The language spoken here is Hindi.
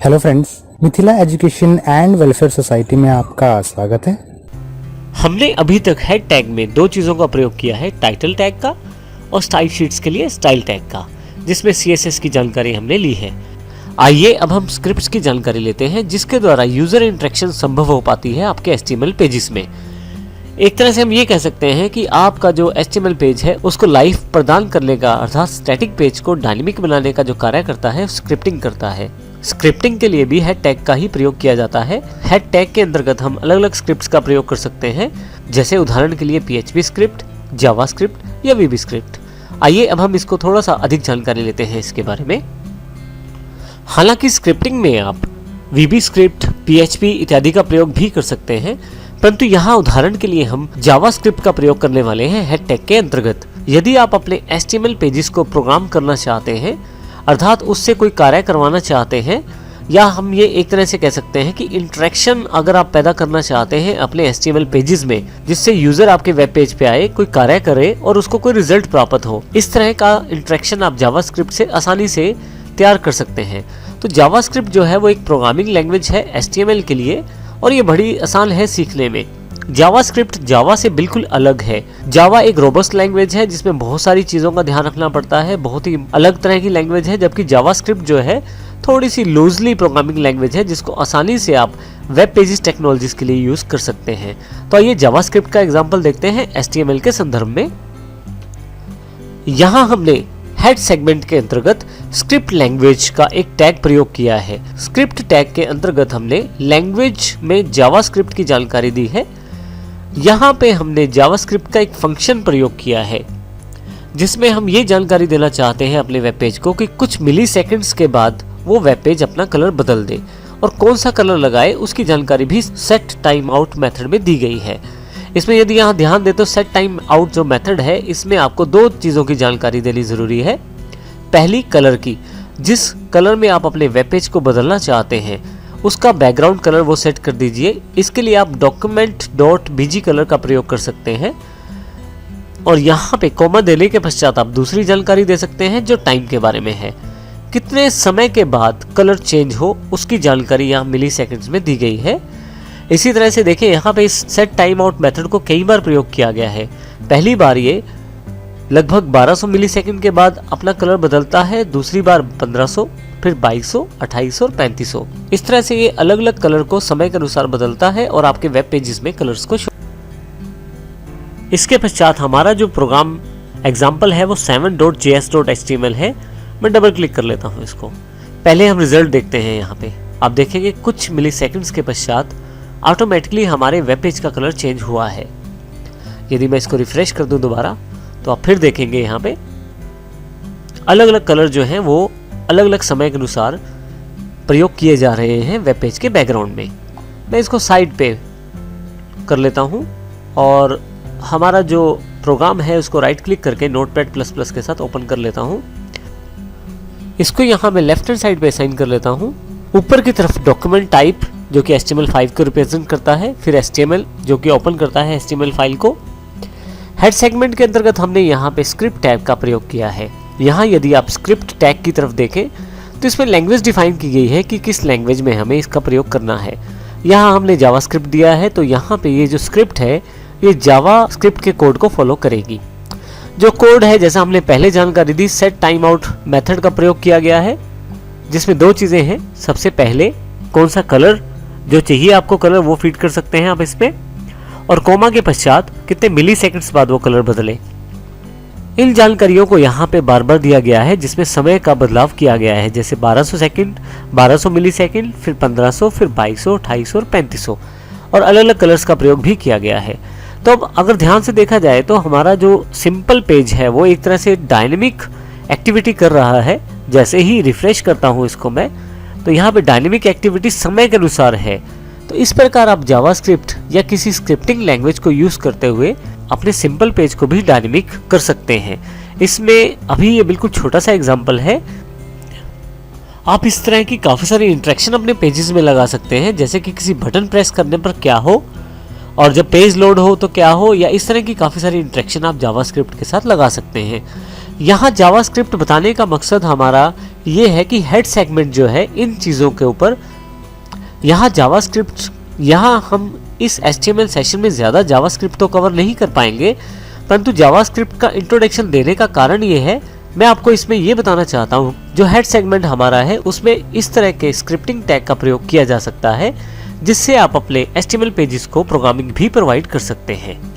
Hello friends, Mithila education and welfare society में आपका स्वागत है। हमने अभी तक हेड टैग में दो चीज़ों का प्रयोग किया है, टाइटल टैग का और स्टाइल शीट्स के लिए स्टाइल टैग का, जिसमें CSS की जानकारी हमने ली है। आइए अब हम स्क्रिप्ट्स की जानकारी लेते हैं, जिसके द्वारा यूज़र इंटरेक्शन संभव हो पाती है आपके HTML पेजेस में। एक तरह से हम ये कह सकते हैं कि आपका जो HTML पेज है उसको लाइफ प्रदान करने का, अर्थात स्टैटिक पेज को डायनेमिक बनाने का जो कार्य करता है, स्क्रिप्टिंग करता है। स्क्रिप्टिंग के लिए भी हेड टैग का ही प्रयोग किया जाता है। हेड टैग के अंतर्गत हम अलग अलग स्क्रिप्ट्स का प्रयोग कर सकते हैं, जैसे उदाहरण के लिए PHP स्क्रिप्ट, जावा स्क्रिप्ट या VB स्क्रिप्ट। आइए अब हम इसको थोड़ा सा अधिक जानकारी लेते हैं इसके बारे में। हालांकि स्क्रिप्टिंग में आप VB स्क्रिप्ट, PHP इत्यादि का प्रयोग भी कर सकते हैं, परंतु यहाँ उदाहरण के लिए हम जावा स्क्रिप्ट का प्रयोग करने वाले हैं हेड टैग के अंतर्गत। यदि आप अपने HTML पेजेस को प्रोग्राम करना चाहते हैं, अर्थात उससे कोई कार्य करवाना चाहते हैं, या हम ये एक तरह से कह सकते हैं कि इंटरेक्शन अगर आप पैदा करना चाहते हैं अपने HTML पेजेस में, जिससे यूजर आपके वेब पेज पे आए, कोई कार्य करे और उसको कोई रिजल्ट प्राप्त हो, इस तरह का इंटरेक्शन आप जावास्क्रिप्ट से आसानी से तैयार कर सकते हैं। तो जावास्क्रिप्ट जो है वो एक प्रोग्रामिंग लैंग्वेज है HTML के लिए, और ये बड़ी आसान है सीखने में। जावास्क्रिप्ट जावा से बिल्कुल अलग है। जावा एक रोबस्ट लैंग्वेज है जिसमें बहुत सारी चीज़ों का ध्यान रखना पड़ता है, बहुत ही अलग तरह की लैंग्वेज है, जबकि जावास्क्रिप्ट जो है थोड़ी सी लूजली प्रोग्रामिंग लैंग्वेज है, जिसको आसानी से आप वेब पेजेस टेक्नोलॉजीज के लिए यूज कर सकते हैं। तो आइए जावास्क्रिप्ट का एग्जांपल देखते हैं HTML के संदर्भ में। यहाँ हमने हेड सेगमेंट के अंतर्गत स्क्रिप्ट लैंग्वेज का एक टैग प्रयोग किया है। स्क्रिप्ट टैग के अंतर्गत हमने लैंग्वेज में जावास्क्रिप्ट की जानकारी दी है। यहाँ पे हमने जावास्क्रिप्ट का एक फंक्शन प्रयोग किया है, जिसमें हम ये जानकारी देना चाहते हैं अपने वेब पेज को कि कुछ मिली सेकेंड्स के बाद वो वेब पेज अपना कलर बदल दे, और कौन सा कलर लगाए उसकी जानकारी भी सेट टाइम आउट मेथड में दी गई है। इसमें यदि यहाँ ध्यान दे तो सेट टाइम आउट जो मेथड है, इसमें आपको दो चीज़ों की जानकारी देनी ज़रूरी है। पहली, कलर की, जिस कलर में आप अपने वेब पेज को बदलना चाहते हैं उसका बैकग्राउंड कलर वो सेट कर दीजिए। इसके लिए आप document.bg कलर का प्रयोग कर सकते हैं, और यहाँ पे कोमा देने के पश्चात आप दूसरी जानकारी दे सकते हैं जो टाइम के बारे में है। कितने समय के बाद कलर चेंज हो उसकी जानकारी यहाँ मिली सेकेंड्स में दी गई है। इसी तरह से देखें, यहाँ पे इस सेट टाइम आउट मेथड को कई बार प्रयोग किया गया है। पहली बार ये लगभग 1200 मिली सेकेंड के बाद अपना कलर बदलता है, दूसरी बार 1500, फिर 2200, 2800 और 3500। इस तरह से ये अलग अलग कलर को समय के अनुसार बदलता है और आपके वेब पेजेस में कलर्स को शो। इसके पश्चात हमारा जो प्रोग्राम एग्जाम्पल है वो 7.js.html है। मैं डबल क्लिक कर लेता हूँ इसको। पहले हम रिजल्ट देखते हैं। यहाँ पे आप देखेंगे कुछ मिली सेकेंड्स के पश्चात ऑटोमेटिकली हमारे वेब पेज का कलर चेंज हुआ है। यदि मैं इसको रिफ्रेश कर दूं दोबारा, तो आप फिर देखेंगे यहाँ पे अलग अलग कलर जो हैं वो अलग अलग समय के अनुसार प्रयोग किए जा रहे हैं वेब पेज के बैकग्राउंड में। मैं इसको साइड पे कर लेता हूँ, और हमारा जो प्रोग्राम है उसको राइट क्लिक करके Notepad++ के साथ ओपन कर लेता हूँ। इसको यहाँ मैं लेफ्ट हैंड साइड पे असाइन कर लेता हूँ। ऊपर की तरफ डॉक्यूमेंट टाइप जो कि HTML5 को रिप्रेजेंट करता है, फिर HTML जो कि ओपन करता है HTML फाइल को। हेड सेगमेंट के अंतर्गत हमने यहाँ पे स्क्रिप्ट टैग का प्रयोग किया है। यहाँ यदि आप स्क्रिप्ट टैग की तरफ देखें तो इसमें लैंग्वेज डिफाइन की गई है कि किस लैंग्वेज में हमें इसका प्रयोग करना है। यहाँ हमने जावास्क्रिप्ट दिया है, तो यहाँ पे ये जो स्क्रिप्ट है ये जावास्क्रिप्ट के कोड को फॉलो करेगी। जो कोड है, जैसा हमने पहले जानकारी दी, सेट टाइम आउट मेथड का प्रयोग किया गया है, जिसमें दो चीज़ें हैं। सबसे पहले कौन सा कलर जो चाहिए आपको कलर वो फीड कर सकते हैं आप इसमें, और कोमा के पश्चात कितने मिली सेकेंड्स बाद वो कलर बदले। इन जानकारियों को यहाँ पे बार बार दिया गया है, जिसमें समय का बदलाव किया गया है, जैसे 1200 सेकेंड, 1200 मिली सेकेंड, फिर 1500, फिर 2200, 2800 और 3500, और अलग अलग कलर्स का प्रयोग भी किया गया है। तो अब अगर ध्यान से देखा जाए तो हमारा जो सिंपल पेज है वो एक तरह से डायनेमिक एक्टिविटी कर रहा है। जैसे ही रिफ्रेश करता हूँ इसको मैं, तो यहाँ पे डायनेमिक एक्टिविटी समय के अनुसार है। तो इस प्रकार आप जावास्क्रिप्ट या किसी स्क्रिप्टिंग लैंग्वेज को यूज करते हुए अपने सिंपल पेज को भी डायनेमिक कर सकते हैं। इसमें अभी ये बिल्कुल छोटा सा एग्जांपल है। आप इस तरह की काफ़ी सारी इंटरेक्शन अपने पेजेस में लगा सकते हैं, जैसे कि किसी बटन प्रेस करने पर क्या हो, और जब पेज लोड हो तो क्या हो, या इस तरह की काफ़ी सारी इंटरेक्शन आप जावास्क्रिप्ट के साथ लगा सकते हैं। यहाँ जावास्क्रिप्ट बताने का मकसद हमारा ये है कि हेड सेगमेंट जो है इन चीज़ों के ऊपर, यहाँ जावास्क्रिप्ट, यहाँ हम इस HTML सेशन में ज़्यादा जावास्क्रिप्ट तो कवर नहीं कर पाएंगे, परंतु जावास्क्रिप्ट का इंट्रोडक्शन देने का कारण ये है, मैं आपको इसमें ये बताना चाहता हूँ जो हेड सेगमेंट हमारा है उसमें इस तरह के स्क्रिप्टिंग टैग का प्रयोग किया जा सकता है जिससे आप अपने HTML पेजेस को प्रोग्रामिंग भी प्रोवाइड कर सकते हैं।